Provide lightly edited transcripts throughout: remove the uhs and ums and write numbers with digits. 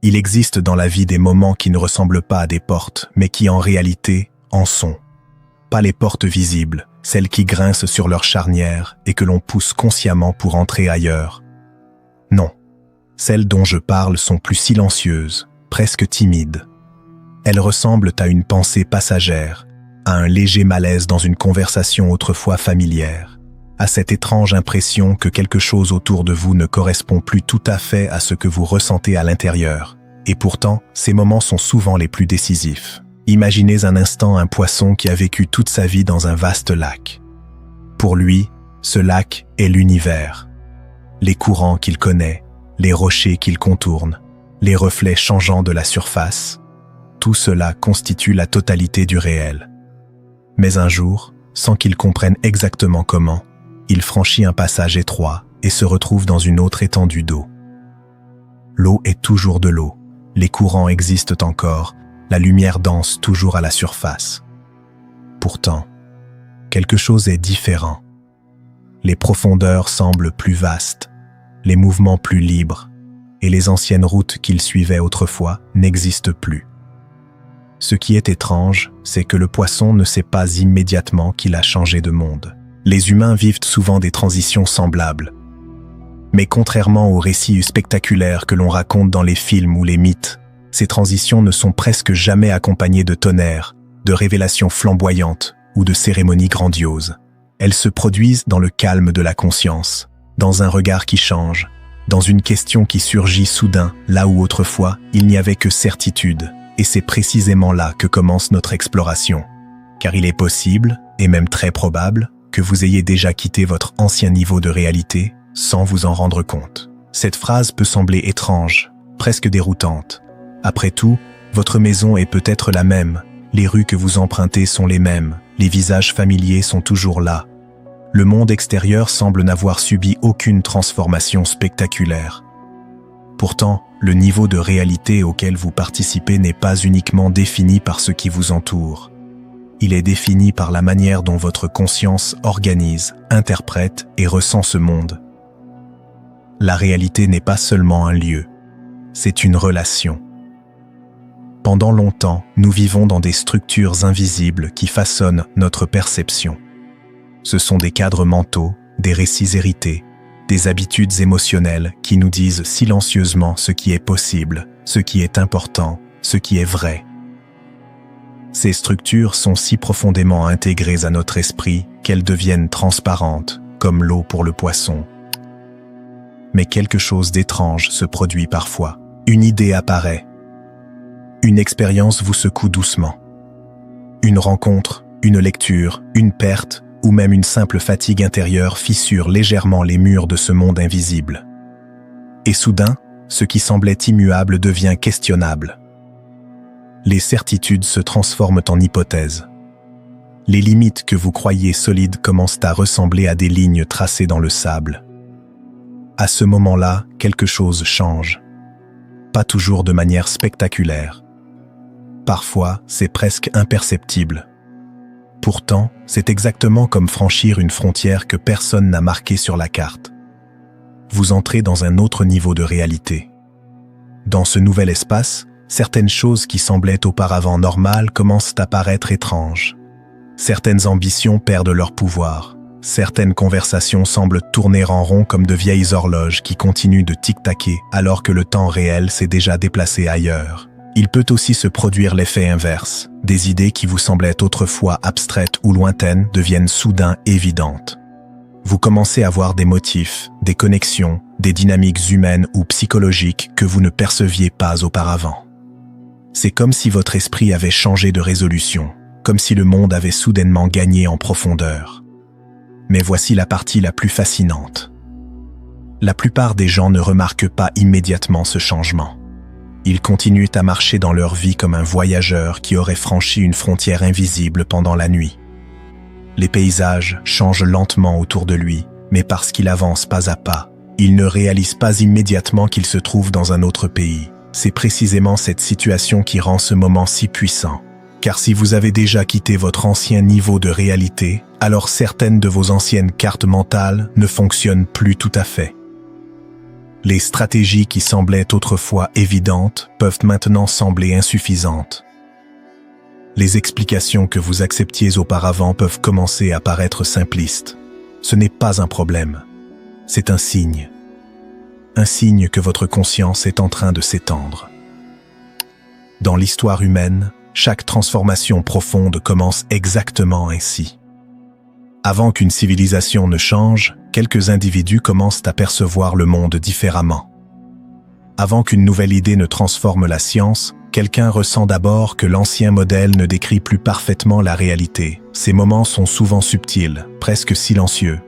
Il existe dans la vie des moments qui ne ressemblent pas à des portes, mais qui en réalité en sont. Pas les portes visibles, celles qui grincent sur leur charnière et que l'on pousse consciemment pour entrer ailleurs. Non, celles dont je parle sont plus silencieuses, presque timides. Elles ressemblent à une pensée passagère, à un léger malaise dans une conversation autrefois familière, à cette étrange impression que quelque chose autour de vous ne correspond plus tout à fait à ce que vous ressentez à l'intérieur. Et pourtant, ces moments sont souvent les plus décisifs. Imaginez un instant un poisson qui a vécu toute sa vie dans un vaste lac. Pour lui, ce lac est l'univers. Les courants qu'il connaît, les rochers qu'il contourne, les reflets changeants de la surface, tout cela constitue la totalité du réel. Mais un jour, sans qu'il comprenne exactement comment, il franchit un passage étroit et se retrouve dans une autre étendue d'eau. L'eau est toujours de l'eau, les courants existent encore, la lumière danse toujours à la surface. Pourtant, quelque chose est différent. Les profondeurs semblent plus vastes, les mouvements plus libres, et les anciennes routes qu'il suivait autrefois n'existent plus. Ce qui est étrange, c'est que le poisson ne sait pas immédiatement qu'il a changé de monde. Les humains vivent souvent des transitions semblables. Mais contrairement aux récits spectaculaires que l'on raconte dans les films ou les mythes, ces transitions ne sont presque jamais accompagnées de tonnerre, de révélations flamboyantes ou de cérémonies grandioses. Elles se produisent dans le calme de la conscience, dans un regard qui change, dans une question qui surgit soudain, là où autrefois il n'y avait que certitude. Et c'est précisément là que commence notre exploration. Car il est possible, et même très probable, que vous ayez déjà quitté votre ancien niveau de réalité sans vous en rendre compte. Cette phrase peut sembler étrange, presque déroutante. Après tout, votre maison est peut-être la même, les rues que vous empruntez sont les mêmes, les visages familiers sont toujours là. Le monde extérieur semble n'avoir subi aucune transformation spectaculaire. Pourtant, le niveau de réalité auquel vous participez n'est pas uniquement défini par ce qui vous entoure. Il est défini par la manière dont votre conscience organise, interprète et ressent ce monde. La réalité n'est pas seulement un lieu, c'est une relation. Pendant longtemps, nous vivons dans des structures invisibles qui façonnent notre perception. Ce sont des cadres mentaux, des récits hérités, des habitudes émotionnelles qui nous disent silencieusement ce qui est possible, ce qui est important, ce qui est vrai. Ces structures sont si profondément intégrées à notre esprit qu'elles deviennent transparentes, comme l'eau pour le poisson. Mais quelque chose d'étrange se produit parfois. Une idée apparaît. Une expérience vous secoue doucement. Une rencontre, une lecture, une perte, ou même une simple fatigue intérieure fissure légèrement les murs de ce monde invisible. Et soudain, ce qui semblait immuable devient questionnable. Les certitudes se transforment en hypothèses. Les limites que vous croyiez solides commencent à ressembler à des lignes tracées dans le sable. À ce moment-là, quelque chose change. Pas toujours de manière spectaculaire. Parfois, c'est presque imperceptible. Pourtant, c'est exactement comme franchir une frontière que personne n'a marquée sur la carte. Vous entrez dans un autre niveau de réalité. Dans ce nouvel espace, certaines choses qui semblaient auparavant normales commencent à paraître étranges. Certaines ambitions perdent leur pouvoir. Certaines conversations semblent tourner en rond comme de vieilles horloges qui continuent de tic-taquer alors que le temps réel s'est déjà déplacé ailleurs. Il peut aussi se produire l'effet inverse. Des idées qui vous semblaient autrefois abstraites ou lointaines deviennent soudain évidentes. Vous commencez à voir des motifs, des connexions, des dynamiques humaines ou psychologiques que vous ne perceviez pas auparavant. C'est comme si votre esprit avait changé de résolution, comme si le monde avait soudainement gagné en profondeur. Mais voici la partie la plus fascinante. La plupart des gens ne remarquent pas immédiatement ce changement. Ils continuent à marcher dans leur vie comme un voyageur qui aurait franchi une frontière invisible pendant la nuit. Les paysages changent lentement autour de lui, mais parce qu'il avance pas à pas, il ne réalise pas immédiatement qu'il se trouve dans un autre pays. C'est précisément cette situation qui rend ce moment si puissant. Car si vous avez déjà quitté votre ancien niveau de réalité, alors certaines de vos anciennes cartes mentales ne fonctionnent plus tout à fait. Les stratégies qui semblaient autrefois évidentes peuvent maintenant sembler insuffisantes. Les explications que vous acceptiez auparavant peuvent commencer à paraître simplistes. Ce n'est pas un problème, c'est un signe. Un signe que votre conscience est en train de s'étendre. Dans l'histoire humaine, chaque transformation profonde commence exactement ainsi. Avant qu'une civilisation ne change, quelques individus commencent à percevoir le monde différemment. Avant qu'une nouvelle idée ne transforme la science, quelqu'un ressent d'abord que l'ancien modèle ne décrit plus parfaitement la réalité. Ces moments sont souvent subtils, presque silencieux,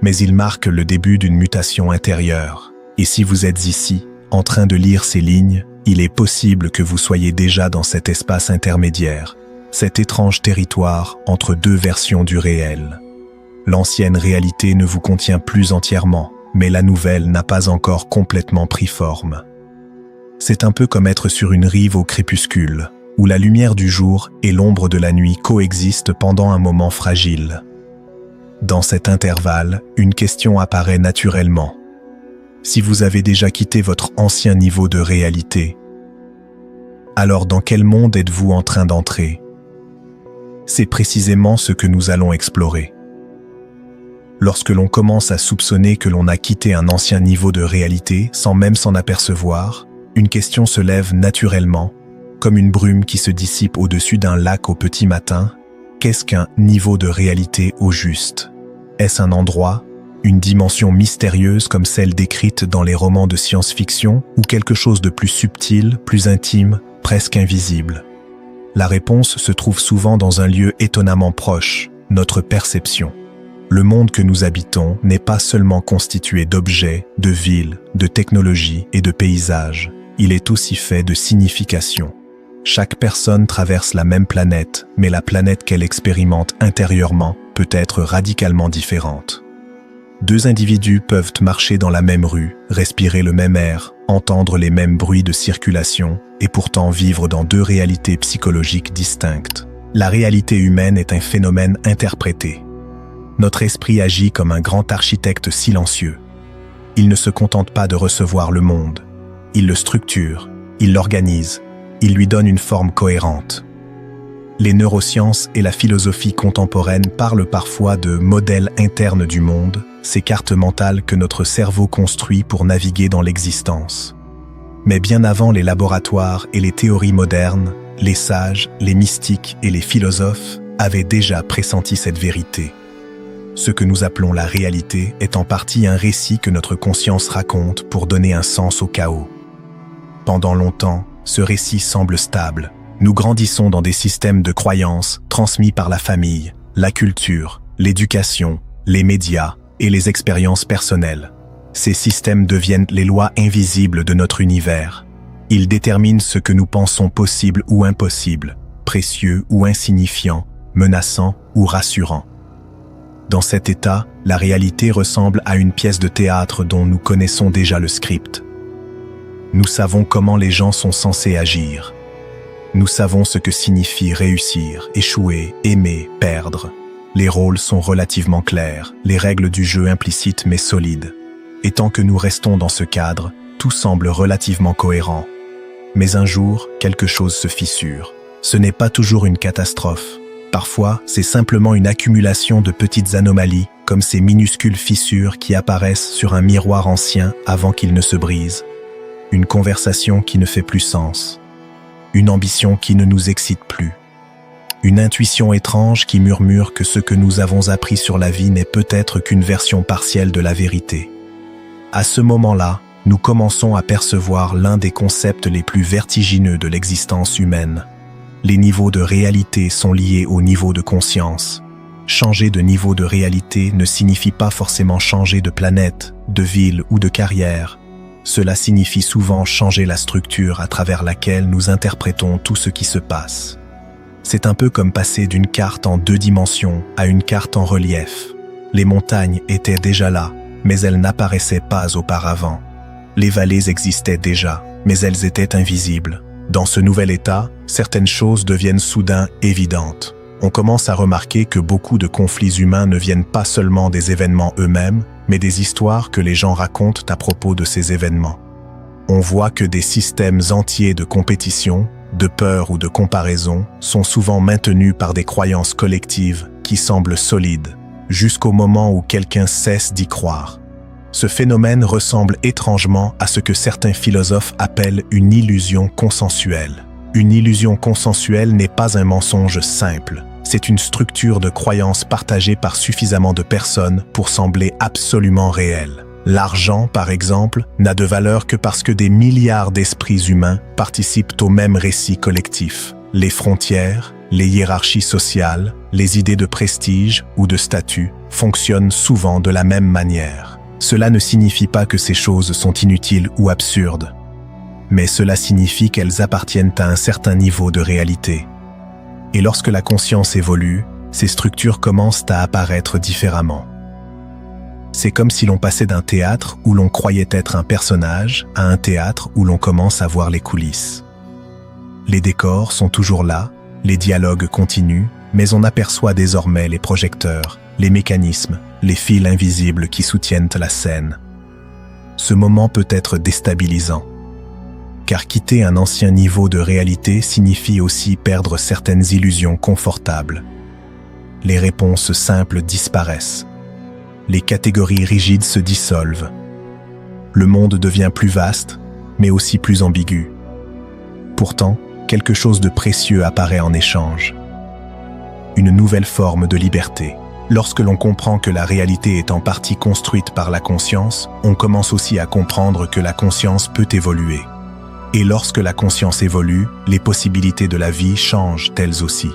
mais ils marquent le début d'une mutation intérieure. Et si vous êtes ici, en train de lire ces lignes, il est possible que vous soyez déjà dans cet espace intermédiaire, cet étrange territoire entre deux versions du réel. L'ancienne réalité ne vous contient plus entièrement, mais la nouvelle n'a pas encore complètement pris forme. C'est un peu comme être sur une rive au crépuscule, où la lumière du jour et l'ombre de la nuit coexistent pendant un moment fragile. Dans cet intervalle, une question apparaît naturellement. Si vous avez déjà quitté votre ancien niveau de réalité, alors dans quel monde êtes-vous en train d'entrer? C'est précisément ce que nous allons explorer. Lorsque l'on commence à soupçonner que l'on a quitté un ancien niveau de réalité sans même s'en apercevoir, une question se lève naturellement, comme une brume qui se dissipe au-dessus d'un lac au petit matin. Qu'est-ce qu'un niveau de réalité au juste? Est-ce un endroit, une dimension mystérieuse comme celle décrite dans les romans de science-fiction, ou quelque chose de plus subtil, plus intime, presque invisible? La réponse se trouve souvent dans un lieu étonnamment proche, notre perception. Le monde que nous habitons n'est pas seulement constitué d'objets, de villes, de technologies et de paysages. Il est aussi fait de significations. Chaque personne traverse la même planète, mais la planète qu'elle expérimente intérieurement peut être radicalement différente. Deux individus peuvent marcher dans la même rue, respirer le même air, entendre les mêmes bruits de circulation, et pourtant vivre dans deux réalités psychologiques distinctes. La réalité humaine est un phénomène interprété. Notre esprit agit comme un grand architecte silencieux. Il ne se contente pas de recevoir le monde. Il le structure, il l'organise, il lui donne une forme cohérente. Les neurosciences et la philosophie contemporaine parlent parfois de modèles internes du monde, ces cartes mentales que notre cerveau construit pour naviguer dans l'existence. Mais bien avant les laboratoires et les théories modernes, les sages, les mystiques et les philosophes avaient déjà pressenti cette vérité. Ce que nous appelons la réalité est en partie un récit que notre conscience raconte pour donner un sens au chaos. Pendant longtemps, ce récit semble stable. Nous grandissons dans des systèmes de croyances transmis par la famille, la culture, l'éducation, les médias et les expériences personnelles. Ces systèmes deviennent les lois invisibles de notre univers. Ils déterminent ce que nous pensons possible ou impossible, précieux ou insignifiant, menaçant ou rassurant. Dans cet état, la réalité ressemble à une pièce de théâtre dont nous connaissons déjà le script. Nous savons comment les gens sont censés agir. Nous savons ce que signifie réussir, échouer, aimer, perdre. Les rôles sont relativement clairs, les règles du jeu implicites mais solides. Et tant que nous restons dans ce cadre, tout semble relativement cohérent. Mais un jour, quelque chose se fissure. Ce n'est pas toujours une catastrophe. Parfois, c'est simplement une accumulation de petites anomalies, comme ces minuscules fissures qui apparaissent sur un miroir ancien avant qu'il ne se brise. Une conversation qui ne fait plus sens. Une ambition qui ne nous excite plus. Une intuition étrange qui murmure que ce que nous avons appris sur la vie n'est peut-être qu'une version partielle de la vérité. À ce moment-là, nous commençons à percevoir l'un des concepts les plus vertigineux de l'existence humaine. Les niveaux de réalité sont liés au niveau de conscience. Changer de niveau de réalité ne signifie pas forcément changer de planète, de ville ou de carrière. Cela signifie souvent changer la structure à travers laquelle nous interprétons tout ce qui se passe. C'est un peu comme passer d'une carte en 2 dimensions à une carte en relief. Les montagnes étaient déjà là, mais elles n'apparaissaient pas auparavant. Les vallées existaient déjà, mais elles étaient invisibles. Dans ce nouvel état, certaines choses deviennent soudain évidentes. On commence à remarquer que beaucoup de conflits humains ne viennent pas seulement des événements eux-mêmes, mais des histoires que les gens racontent à propos de ces événements. On voit que des systèmes entiers de compétition, de peur ou de comparaison sont souvent maintenus par des croyances collectives qui semblent solides, jusqu'au moment où quelqu'un cesse d'y croire. Ce phénomène ressemble étrangement à ce que certains philosophes appellent une illusion consensuelle. Une illusion consensuelle n'est pas un mensonge simple. C'est une structure de croyance partagée par suffisamment de personnes pour sembler absolument réelle. L'argent, par exemple, n'a de valeur que parce que des milliards d'esprits humains participent au même récit collectif. Les frontières, les hiérarchies sociales, les idées de prestige ou de statut fonctionnent souvent de la même manière. Cela ne signifie pas que ces choses sont inutiles ou absurdes, mais cela signifie qu'elles appartiennent à un certain niveau de réalité. Et lorsque la conscience évolue, ces structures commencent à apparaître différemment. C'est comme si l'on passait d'un théâtre où l'on croyait être un personnage à un théâtre où l'on commence à voir les coulisses. Les décors sont toujours là, les dialogues continuent, mais on aperçoit désormais les projecteurs, les mécanismes, les fils invisibles qui soutiennent la scène. Ce moment peut être déstabilisant, car quitter un ancien niveau de réalité signifie aussi perdre certaines illusions confortables. Les réponses simples disparaissent. Les catégories rigides se dissolvent. Le monde devient plus vaste, mais aussi plus ambigu. Pourtant, quelque chose de précieux apparaît en échange. Une nouvelle forme de liberté. Lorsque l'on comprend que la réalité est en partie construite par la conscience, on commence aussi à comprendre que la conscience peut évoluer. Et lorsque la conscience évolue, les possibilités de la vie changent elles aussi.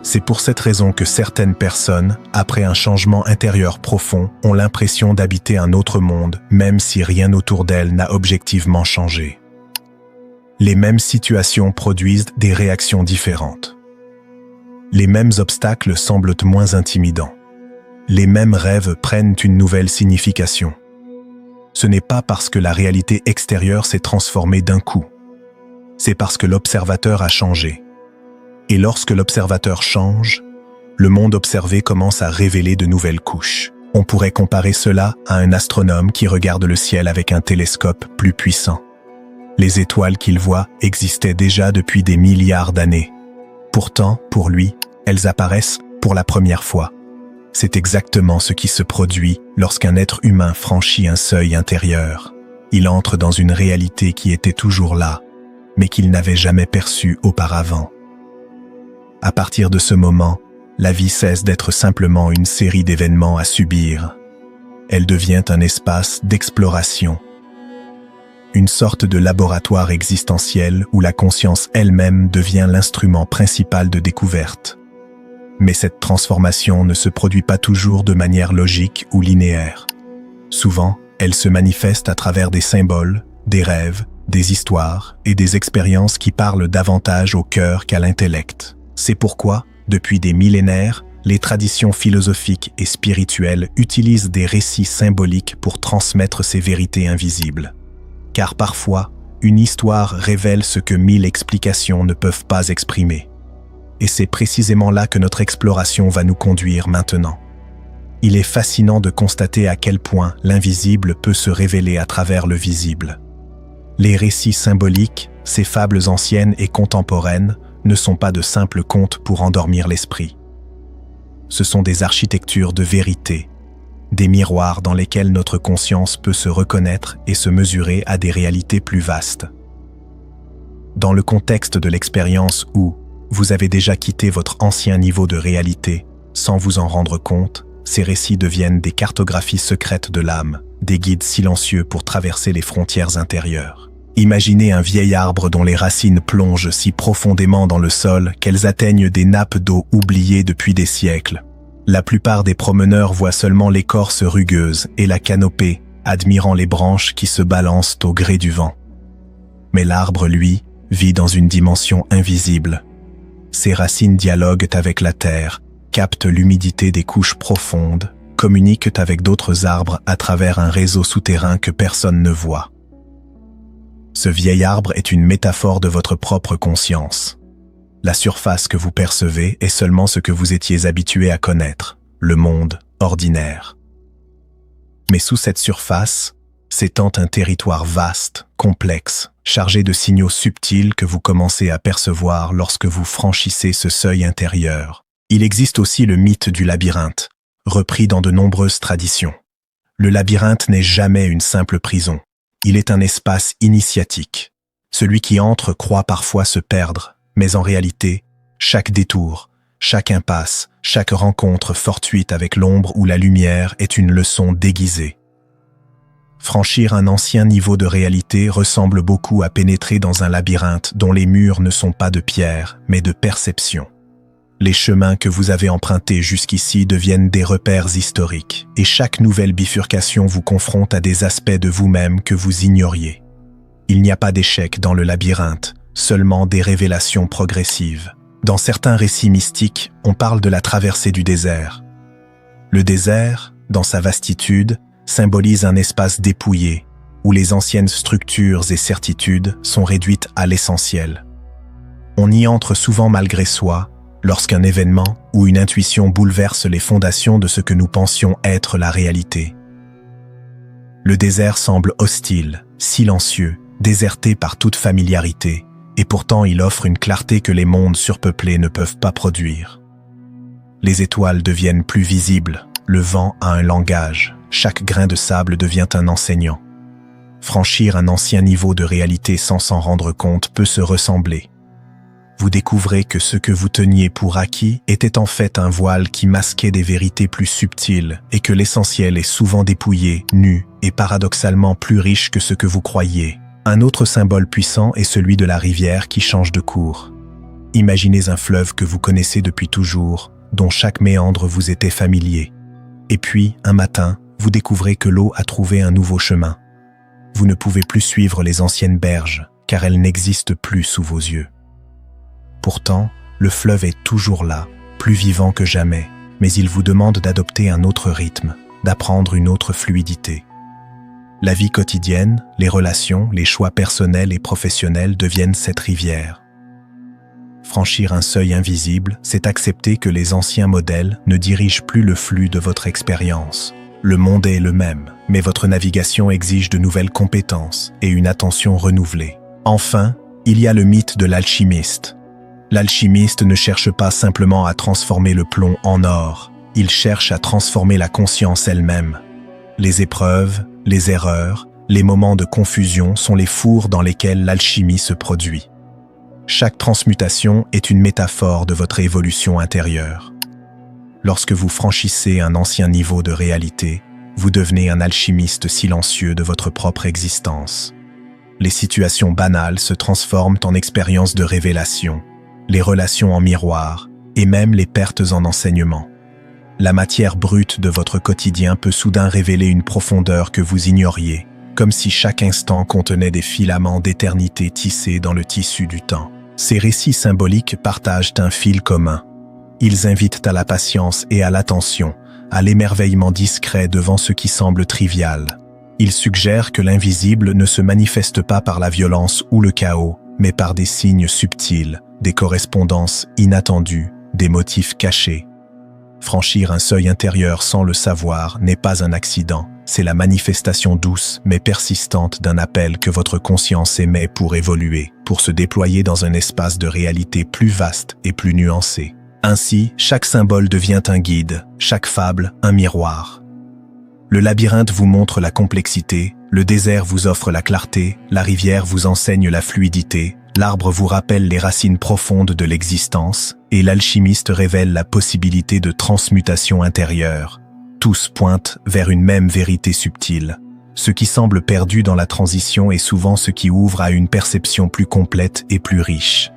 C'est pour cette raison que certaines personnes, après un changement intérieur profond, ont l'impression d'habiter un autre monde, même si rien autour d'elles n'a objectivement changé. Les mêmes situations produisent des réactions différentes. Les mêmes obstacles semblent moins intimidants. Les mêmes rêves prennent une nouvelle signification. Ce n'est pas parce que la réalité extérieure s'est transformée d'un coup. C'est parce que l'observateur a changé. Et lorsque l'observateur change, le monde observé commence à révéler de nouvelles couches. On pourrait comparer cela à un astronome qui regarde le ciel avec un télescope plus puissant. Les étoiles qu'il voit existaient déjà depuis des milliards d'années. Pourtant, pour lui, elles apparaissent pour la première fois. C'est exactement ce qui se produit lorsqu'un être humain franchit un seuil intérieur. Il entre dans une réalité qui était toujours là, mais qu'il n'avait jamais perçue auparavant. À partir de ce moment, la vie cesse d'être simplement une série d'événements à subir. Elle devient un espace d'exploration. Une sorte de laboratoire existentiel où la conscience elle-même devient l'instrument principal de découverte. Mais cette transformation ne se produit pas toujours de manière logique ou linéaire. Souvent, elle se manifeste à travers des symboles, des rêves, des histoires et des expériences qui parlent davantage au cœur qu'à l'intellect. C'est pourquoi, depuis des millénaires, les traditions philosophiques et spirituelles utilisent des récits symboliques pour transmettre ces vérités invisibles. Car parfois, une histoire révèle ce que 1000 explications ne peuvent pas exprimer. Et c'est précisément là que notre exploration va nous conduire maintenant. Il est fascinant de constater à quel point l'invisible peut se révéler à travers le visible. Les récits symboliques, ces fables anciennes et contemporaines, ne sont pas de simples contes pour endormir l'esprit. Ce sont des architectures de vérité, des miroirs dans lesquels notre conscience peut se reconnaître et se mesurer à des réalités plus vastes. Dans le contexte de l'expérience où vous avez déjà quitté votre ancien niveau de réalité, sans vous en rendre compte, ces récits deviennent des cartographies secrètes de l'âme, des guides silencieux pour traverser les frontières intérieures. Imaginez un vieil arbre dont les racines plongent si profondément dans le sol qu'elles atteignent des nappes d'eau oubliées depuis des siècles. La plupart des promeneurs voient seulement l'écorce rugueuse et la canopée, admirant les branches qui se balancent au gré du vent. Mais l'arbre, lui, vit dans une dimension invisible. Ses racines dialoguent avec la terre, captent l'humidité des couches profondes, communiquent avec d'autres arbres à travers un réseau souterrain que personne ne voit. Ce vieil arbre est une métaphore de votre propre conscience. La surface que vous percevez est seulement ce que vous étiez habitué à connaître, le monde ordinaire. Mais sous cette surface, s'étend un territoire vaste, complexe, chargé de signaux subtils que vous commencez à percevoir lorsque vous franchissez ce seuil intérieur. Il existe aussi le mythe du labyrinthe, repris dans de nombreuses traditions. Le labyrinthe n'est jamais une simple prison. Il est un espace initiatique. Celui qui entre croit parfois se perdre, mais en réalité, chaque détour, chaque impasse, chaque rencontre fortuite avec l'ombre ou la lumière est une leçon déguisée. Franchir un ancien niveau de réalité ressemble beaucoup à pénétrer dans un labyrinthe dont les murs ne sont pas de pierre, mais de perception. Les chemins que vous avez empruntés jusqu'ici deviennent des repères historiques, et chaque nouvelle bifurcation vous confronte à des aspects de vous-même que vous ignoriez. Il n'y a pas d'échec dans le labyrinthe, seulement des révélations progressives. Dans certains récits mystiques, on parle de la traversée du désert. Le désert, dans sa vastitude, symbolise un espace dépouillé, où les anciennes structures et certitudes sont réduites à l'essentiel. On y entre souvent malgré soi, lorsqu'un événement ou une intuition bouleverse les fondations de ce que nous pensions être la réalité. Le désert semble hostile, silencieux, déserté par toute familiarité, et pourtant il offre une clarté que les mondes surpeuplés ne peuvent pas produire. Les étoiles deviennent plus visibles, le vent a un langage, chaque grain de sable devient un enseignant. Franchir un ancien niveau de réalité sans s'en rendre compte peut se ressembler. Vous découvrez que ce que vous teniez pour acquis était en fait un voile qui masquait des vérités plus subtiles et que l'essentiel est souvent dépouillé, nu et paradoxalement plus riche que ce que vous croyiez. Un autre symbole puissant est celui de la rivière qui change de cours. Imaginez un fleuve que vous connaissez depuis toujours, dont chaque méandre vous était familier. Et puis, un matin, vous découvrez que l'eau a trouvé un nouveau chemin. Vous ne pouvez plus suivre les anciennes berges, car elles n'existent plus sous vos yeux. Pourtant, le fleuve est toujours là, plus vivant que jamais, mais il vous demande d'adopter un autre rythme, d'apprendre une autre fluidité. La vie quotidienne, les relations, les choix personnels et professionnels deviennent cette rivière. Franchir un seuil invisible, c'est accepter que les anciens modèles ne dirigent plus le flux de votre expérience. Le monde est le même, mais votre navigation exige de nouvelles compétences et une attention renouvelée. Enfin, il y a le mythe de l'alchimiste. L'alchimiste ne cherche pas simplement à transformer le plomb en or, il cherche à transformer la conscience elle-même. Les épreuves, les erreurs, les moments de confusion sont les fours dans lesquels l'alchimie se produit. Chaque transmutation est une métaphore de votre évolution intérieure. Lorsque vous franchissez un ancien niveau de réalité, vous devenez un alchimiste silencieux de votre propre existence. Les situations banales se transforment en expériences de révélation, les relations en miroir et même les pertes en enseignement. La matière brute de votre quotidien peut soudain révéler une profondeur que vous ignoriez, comme si chaque instant contenait des filaments d'éternité tissés dans le tissu du temps. Ces récits symboliques partagent un fil commun. Ils invitent à la patience et à l'attention, à l'émerveillement discret devant ce qui semble trivial. Ils suggèrent que l'invisible ne se manifeste pas par la violence ou le chaos, mais par des signes subtils, des correspondances inattendues, des motifs cachés. Franchir un seuil intérieur sans le savoir n'est pas un accident, c'est la manifestation douce mais persistante d'un appel que votre conscience émet pour évoluer, pour se déployer dans un espace de réalité plus vaste et plus nuancé. Ainsi, chaque symbole devient un guide, chaque fable un miroir. Le labyrinthe vous montre la complexité, le désert vous offre la clarté, la rivière vous enseigne la fluidité, l'arbre vous rappelle les racines profondes de l'existence, et l'alchimiste révèle la possibilité de transmutation intérieure. Tous pointent vers une même vérité subtile. Ce qui semble perdu dans la transition est souvent ce qui ouvre à une perception plus complète et plus riche.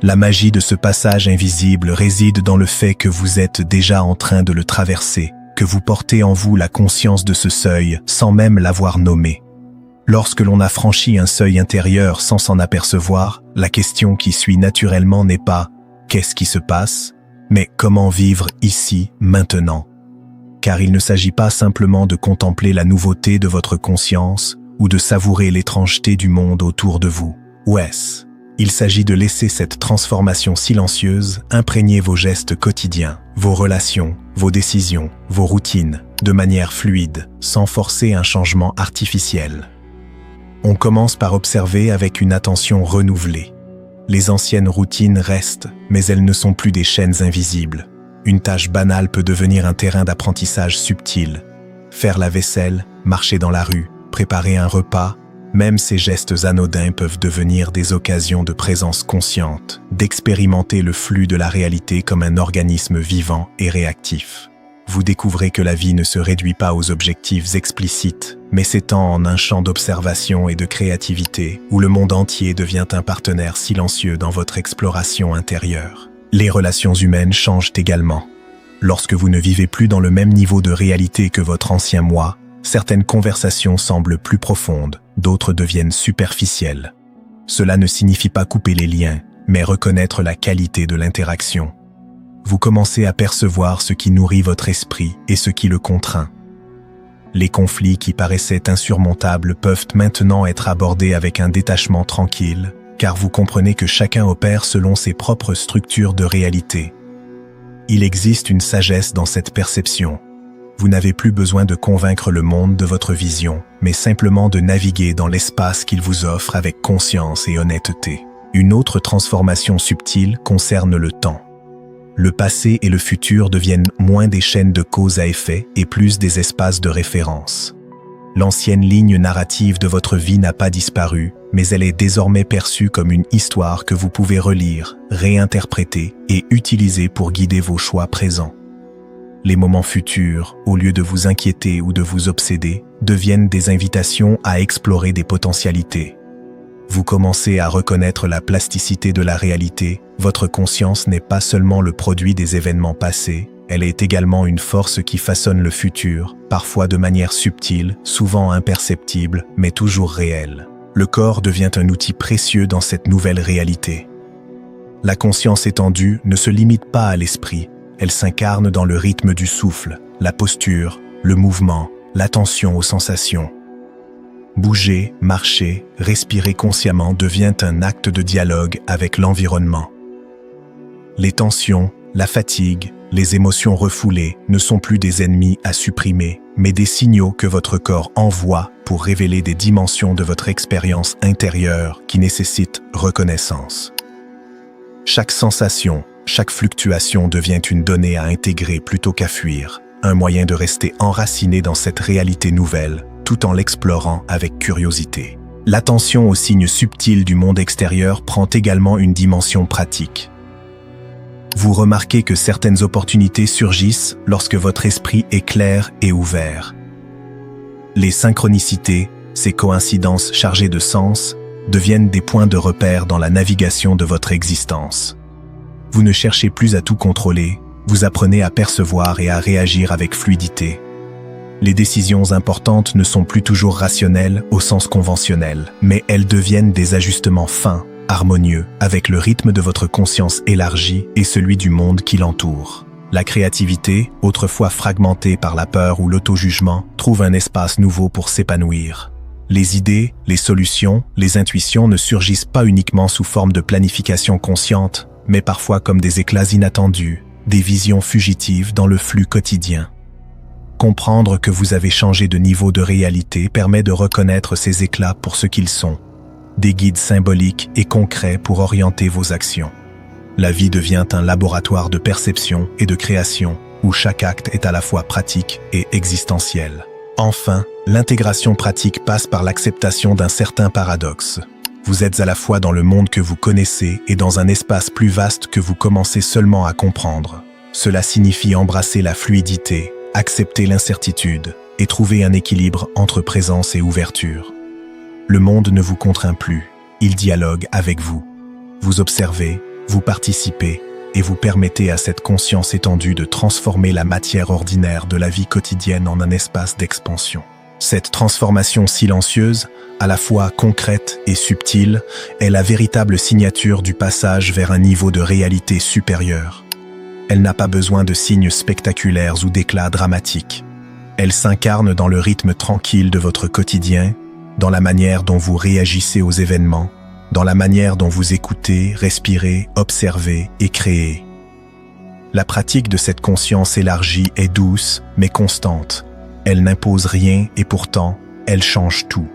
La magie de ce passage invisible réside dans le fait que vous êtes déjà en train de le traverser, que vous portez en vous la conscience de ce seuil sans même l'avoir nommé. Lorsque l'on a franchi un seuil intérieur sans s'en apercevoir, la question qui suit naturellement n'est pas « qu'est-ce qui se passe ?», mais « comment vivre ici, maintenant ?» Car il ne s'agit pas simplement de contempler la nouveauté de votre conscience ou de savourer l'étrangeté du monde autour de vous. Il s'agit de laisser cette transformation silencieuse imprégner vos gestes quotidiens, vos relations, vos décisions, vos routines, de manière fluide, sans forcer un changement artificiel. On commence par observer avec une attention renouvelée. Les anciennes routines restent, mais elles ne sont plus des chaînes invisibles. Une tâche banale peut devenir un terrain d'apprentissage subtil. Faire la vaisselle, marcher dans la rue, préparer un repas, même ces gestes anodins peuvent devenir des occasions de présence consciente, d'expérimenter le flux de la réalité comme un organisme vivant et réactif. Vous découvrez que la vie ne se réduit pas aux objectifs explicites, mais s'étend en un champ d'observation et de créativité, où le monde entier devient un partenaire silencieux dans votre exploration intérieure. Les relations humaines changent également. Lorsque vous ne vivez plus dans le même niveau de réalité que votre ancien moi, certaines conversations semblent plus profondes, d'autres deviennent superficielles. Cela ne signifie pas couper les liens, mais reconnaître la qualité de l'interaction. Vous commencez à percevoir ce qui nourrit votre esprit et ce qui le contraint. Les conflits qui paraissaient insurmontables peuvent maintenant être abordés avec un détachement tranquille, car vous comprenez que chacun opère selon ses propres structures de réalité. Il existe une sagesse dans cette perception. Vous n'avez plus besoin de convaincre le monde de votre vision, mais simplement de naviguer dans l'espace qu'il vous offre avec conscience et honnêteté. Une autre transformation subtile concerne le temps. Le passé et le futur deviennent moins des chaînes de cause à effet et plus des espaces de référence. L'ancienne ligne narrative de votre vie n'a pas disparu, mais elle est désormais perçue comme une histoire que vous pouvez relire, réinterpréter et utiliser pour guider vos choix présents. Les moments futurs, au lieu de vous inquiéter ou de vous obséder, deviennent des invitations à explorer des potentialités. Vous commencez à reconnaître la plasticité de la réalité. Votre conscience n'est pas seulement le produit des événements passés, elle est également une force qui façonne le futur, parfois de manière subtile, souvent imperceptible, mais toujours réelle. Le corps devient un outil précieux dans cette nouvelle réalité. La conscience étendue ne se limite pas à l'esprit, elle s'incarne dans le rythme du souffle, la posture, le mouvement, l'attention aux sensations. Bouger, marcher, respirer consciemment devient un acte de dialogue avec l'environnement. Les tensions, la fatigue, les émotions refoulées ne sont plus des ennemis à supprimer, mais des signaux que votre corps envoie pour révéler des dimensions de votre expérience intérieure qui nécessitent reconnaissance. Chaque sensation, chaque fluctuation devient une donnée à intégrer plutôt qu'à fuir, un moyen de rester enraciné dans cette réalité nouvelle, tout en l'explorant avec curiosité. L'attention aux signes subtils du monde extérieur prend également une dimension pratique. Vous remarquez que certaines opportunités surgissent lorsque votre esprit est clair et ouvert. Les synchronicités, ces coïncidences chargées de sens, deviennent des points de repère dans la navigation de votre existence. Vous ne cherchez plus à tout contrôler, vous apprenez à percevoir et à réagir avec fluidité. Les décisions importantes ne sont plus toujours rationnelles au sens conventionnel, mais elles deviennent des ajustements fins, harmonieux, avec le rythme de votre conscience élargie et celui du monde qui l'entoure. La créativité, autrefois fragmentée par la peur ou l'auto-jugement, trouve un espace nouveau pour s'épanouir. Les idées, les solutions, les intuitions ne surgissent pas uniquement sous forme de planification consciente, mais parfois comme des éclats inattendus, des visions fugitives dans le flux quotidien. Comprendre que vous avez changé de niveau de réalité permet de reconnaître ces éclats pour ce qu'ils sont, des guides symboliques et concrets pour orienter vos actions. La vie devient un laboratoire de perception et de création, où chaque acte est à la fois pratique et existentiel. Enfin, l'intégration pratique passe par l'acceptation d'un certain paradoxe. Vous êtes à la fois dans le monde que vous connaissez et dans un espace plus vaste que vous commencez seulement à comprendre. Cela signifie embrasser la fluidité, accepter l'incertitude et trouver un équilibre entre présence et ouverture. Le monde ne vous contraint plus, il dialogue avec vous. Vous observez, vous participez et vous permettez à cette conscience étendue de transformer la matière ordinaire de la vie quotidienne en un espace d'expansion. Cette transformation silencieuse, à la fois concrète et subtile, est la véritable signature du passage vers un niveau de réalité supérieur. Elle n'a pas besoin de signes spectaculaires ou d'éclats dramatiques. Elle s'incarne dans le rythme tranquille de votre quotidien, dans la manière dont vous réagissez aux événements, dans la manière dont vous écoutez, respirez, observez et créez. La pratique de cette conscience élargie est douce, mais constante. Elle n'impose rien et pourtant, elle change tout.